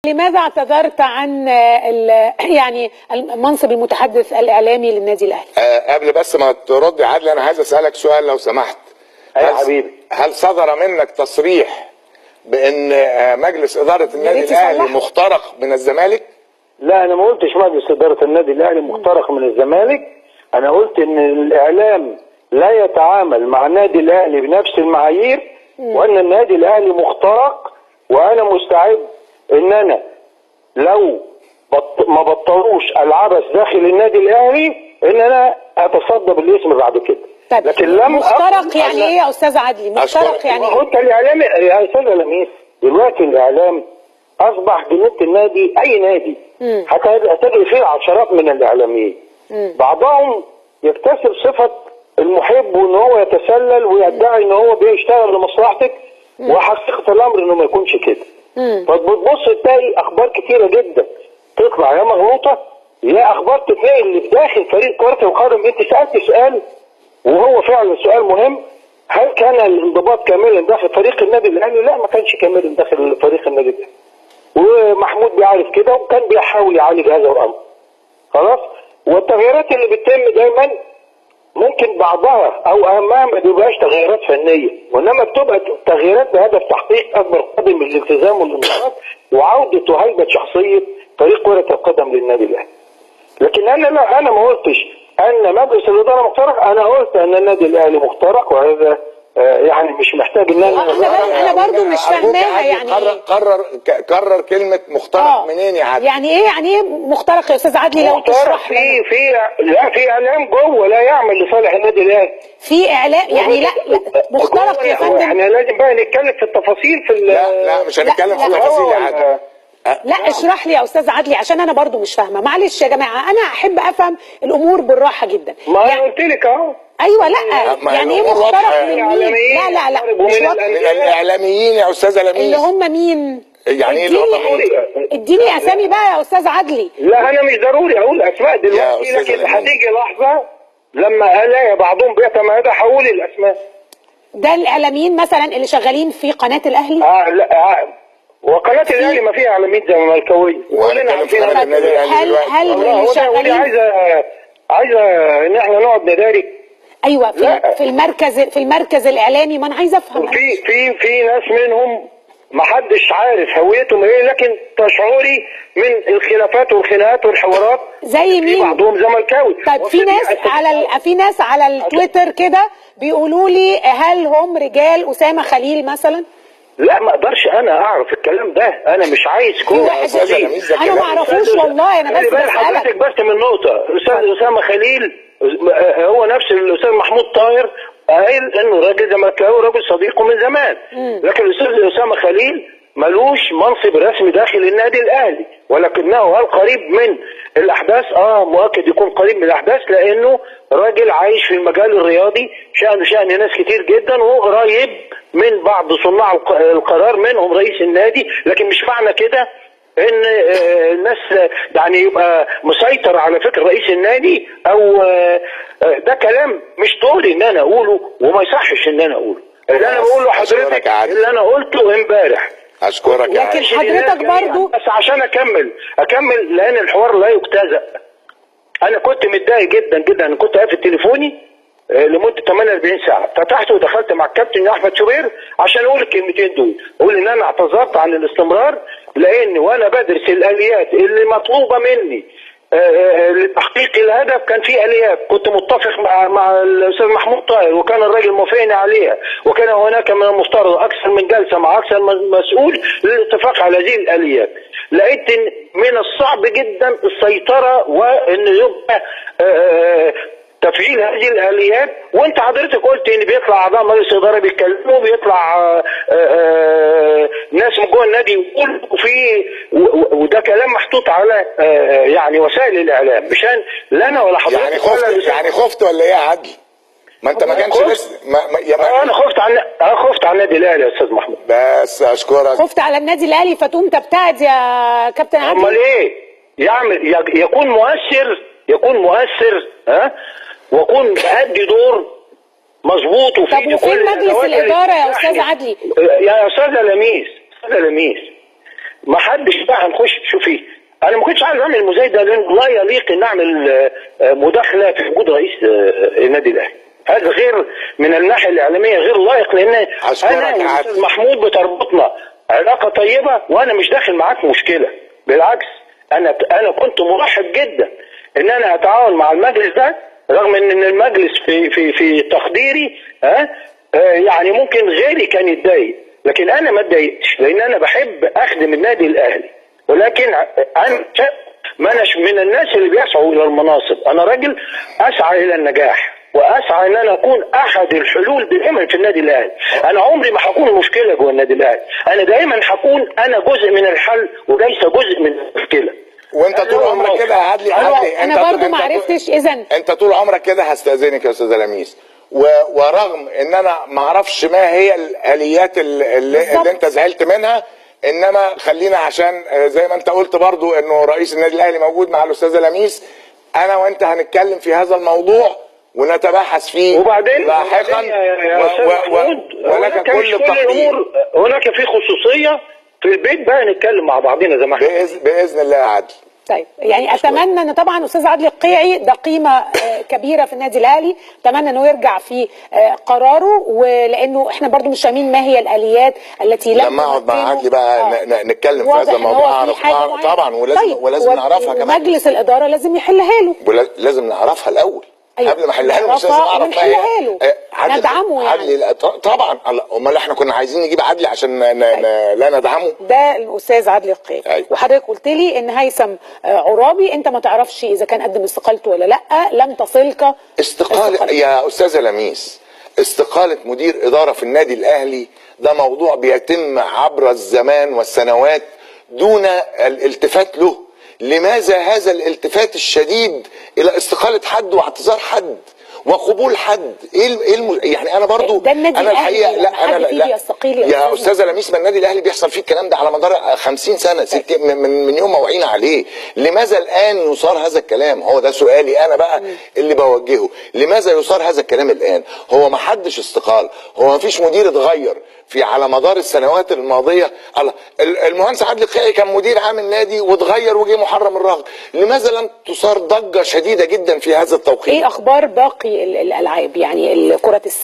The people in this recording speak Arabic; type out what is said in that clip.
لماذا اعتذرت عن يعني منصب المتحدث الإعلامي للنادي الأهلي؟ قبل بس ما تردي عادل، أنا عايز أسألك سؤال لو سمحت. يا حبيبي، هل صدر منك تصريح بأن مجلس إدارة النادي الأهلي مخترق من الزمالك؟ لا، أنا ما قلتش مجلس إدارة النادي الأهلي مخترق من الزمالك. أنا قلت إن الإعلام لا يتعامل مع النادي الأهلي بنفس المعايير، وأن النادي الأهلي مخترق، وأنا مستعد إن أنا لو ما بطلوش العبث داخل النادي الأهلي إن أنا أتصدى بالاسم بعد كده. طيب، لكن لم مخترق يعني إيه يا أستاذ عدلي؟ مخترق يعني إيه؟ قلت الإعلام يا أستاذ لميس، دلوقتي الإعلام أصبح جنة النادي، أي نادي حتى تجري فيه عشرات من الإعلاميين. بعضهم يكتسب صفة المحب وإن هو يتسلل ويدعي إن هو بيشتغل لمصلحتك، وحقيقة الأمر إنه ما يكونش كده. فبتبص تلاقي أخبار كتيرة جدا تطلع يا مغلوطة يا أخبار تتنقل اللي في داخل فريق كرة القدم. أنت سألت سؤال وهو فعلا سؤال مهم، هل كان الانضباط كاملا داخل فريق النادي الأهلي؟ لا، ما كانش كاملا داخل فريق النادي الأهلي، ومحمود بيعرف كده وكان بيحاول يعالج هذا الأمر. خلاص، والتغييرات اللي بتتم دايما ممكن بعضها او اهمها ما بيبقاش تغييرات فنيه، وانما بتبقى تغييرات بهدف تحقيق اكبر قدر من الالتزام والانضباط وعوده وهيبه شخصيه فريق كره القدم للنادي الاهلي. لكن انا ما قلتش ان مجلس الاداره مخترق، انا قلت ان النادي الاهلي مخترق، وهذا يعني مش محتاج ان انا برضو مش فاهماها. يعني قرر كلمه مخترق منين يا عادل؟ يعني ايه مخترق يا استاذ عدلي؟ لو تشرح لي. في اعلام جوه لا يعمل لصالح النادي الاهلي. في اعلام يعني لا مخترق يا فندم. احنا لازم بقى نتكلم في التفاصيل في لا مش هنتكلم في التفاصيل يا عادل. لا اشرح لي يا استاذ عدلي عشان انا برضو مش فاهمه. معلش يا جماعه، انا احب افهم الامور بالراحه جدا. ما انا قلت لك اهو. ايوه، لا يعني ايه مخترق من مين؟ لا مش من الاعلاميين يا استاذه لميس. اللي هم مين؟ يعني ايه اديني اسامي بقى يا استاذ عدلي. لا، انا مش ضروري اقول اسماء دلوقتي، لكن هتيجي لحظه لما الاقي بعضهم بيتمادى هقول الاسماء. ده الاعلاميين مثلا اللي شغالين في قناه الاهلي؟ لا، وقناه الاهلي ما فيها اعلاميين زملكاويه، وكلنا عارفين النادي الاهلي دلوقتي. هل اللي شغالين عايزه ان احنا نقعد نداري؟ ايوه، في المركز الاعلامي. ما انا عايزه افهم. في ناس منهم ما حدش عارف هويتهم ايه، لكن تشعري من الخلافات والخناقات والحوارات زي مين؟ في بعضهم زملكاوي. طيب، في ناس على التويتر كده بيقولوا لي هل هم رجال اسامه خليل مثلا؟ لا، ما اقدرش انا اعرف الكلام ده، انا مش عايز كل انا ما اعرفوش والله. انا بس حضرتك بس من نقطه. الاستاذ اسامه خليل هو نفس الاستاذ محمود طاهر قال انه راجل زملكاوي وراجل صديقه من زمان، لكن الاستاذ اسامه خليل ملوش منصب رسمي داخل النادي الاهلي، ولكنه هل قريب من الاحداث؟ مؤكد يكون قريب من الاحداث، لانه راجل عايش في المجال الرياضي، شأن ناس كتير جدا، وقريب من بعض صناع القرار منهم رئيس النادي. لكن مش معنى كده ان الناس يعني يبقى مسيطر على فكر رئيس النادي، او ده كلام مش طولي ان انا اقوله، وما يصحش ان انا اقوله. اللي انا بقوله حضرتك اللي انا قلته امبارح. اشكرك يا لكن حضرتك برضو بس عشان اكمل لان الحوار لا يجتزأ. انا كنت متضايق جدا جدا. انا كنت قافل تليفوني لمده 48 ساعه، فتحته ودخلت مع الكابتن احمد شوبير عشان اقول الكلمتين دول، اقول ان انا اعتذرت عن الاستمرار، لان وانا بدرس الاليات اللي مطلوبه مني لتحقيق الهدف كان في اليات كنت متفق مع الاستاذ محمود طاهر، وكان الراجل موافقني عليها، وكان هناك من المفترض اكثر من جلسه مع اكثر من مسؤول للاتفاق على هذه الاليات. لقيت ان من الصعب جدا السيطره وان يبقى تفعيل هذه الاليات. وانت حضرتك قلت ان بيطلع اعضاء مجلس اداره بيتكلموا، بيطلع ناس من جوه النادي يقول وده كلام محطوط على يعني وسائل الاعلام، مشان لا انا ولا حضرتك يعني خفت ولا ايه يا عدلي؟ ما انت ما كانش لسه انا خفت على النادي الاهلي يا استاذ محمود. بس اشكرك. خفت على النادي الاهلي فتقوم تبتعد يا كابتن عادل؟ امال ايه؟ يكون مؤثر ويكون بأدي دور مظبوط وفي. طب وفين مجلس الاداره يا استاذ عدلي؟ يا استاذه لميس ما حدش بقى هنخش. شوفي انا ما كنتش عايز اعمل مزايده لان لا يليق ان اعمل مداخله في وجود رئيس النادي الاهلي. هذا غير من الناحيه الاعلاميه غير لائق، لان انا والاستاذ محمود بتربطنا علاقه طيبه وانا مش داخل معاك مشكله. بالعكس انا كنت مرحب جدا ان انا اتعاون مع المجلس ده، رغم ان المجلس في تقديري يعني ممكن غيري كان يتضايق، لكن انا ما اتضايقتش لان انا بحب اخدم النادي الاهلي. ولكن انا ما اناش من الناس اللي بيسعوا الى المناصب، انا راجل اسعى الى النجاح واسعى ان انا اكون احد الحلول دائما في النادي الاهلي. انا عمري ما هكون مشكله جوه النادي الاهلي، انا دائما هكون انا جزء من الحل وليس جزء من المشكله. وانت طول عمرك كده يا عدلي. انا برضو ما عرفتش. اذا انت طول عمرك كده. هستاذنك يا استاذ لميس، ورغم ان انا ما اعرفش ما هي الاليات اللي انت زعلت منها، انما خلينا عشان زي ما انت قلت برضو انه رئيس النادي الاهلي موجود مع الاستاذ لميس، انا وانت هنتكلم في هذا الموضوع ونتباحث فيه وبعدين لاحقا. ولك كل الامور هناك في خصوصيه في البيت بقى نتكلم مع بعضنا زي ما احنا باذن الله يا عدلي. طيب يعني اتمنى ان طبعا استاذ عدلي القيعي ده قيمه كبيره في النادي الاهلي، اتمنى انه يرجع في قراره، ولانه احنا برضو مش فاهمين ما هي الاليات التي لما اقعد مع عدلي بقى نتكلم في هذا الموضوع طبعا، ولازم نعرفها كمان. مجلس الاداره لازم يحلها له، لازم نعرفها الاول. أيوة. قبل ما احلها له مش لازم اعرف ندعمه يعني. عدلي طبعا. امال احنا كنا عايزين نجيب عدلي عشان لا ندعمه؟ ده الاستاذ عدلي القيعي. أيوة. وحضرتك قلت لي ان هيثم عرابي انت ما تعرفش اذا كان قدم استقالته ولا لا، لم تصلك استقالة يا استاذه لميس. استقاله مدير اداره في النادي الاهلي ده موضوع بيتم عبر الزمان والسنوات دون الالتفات له. لماذا هذا الالتفات الشديد الى استقاله حد واعتذار حد وقبول حد؟ يعني انا برضو انا الحقيقه لا يا استاذه لميس، ما النادي الاهلي بيحصل فيه الكلام ده على مدار 50 سنه من يوم ما وعينا عليه. لماذا الان يصار هذا الكلام؟ هو ده سؤالي انا بقى اللي بوجهه. لماذا يصار هذا الكلام الان؟ هو ما حدش استقال، هو ما فيش مدير اتغير على مدار السنوات الماضيه. المهندس عدلي القيعي كان مدير عام النادي واتغير وجه محرم الرغم. لماذا لم تصار ضجه شديده جدا في هذا التوقيت؟ ايه اخبار باقي الالعاب يعني كره السله؟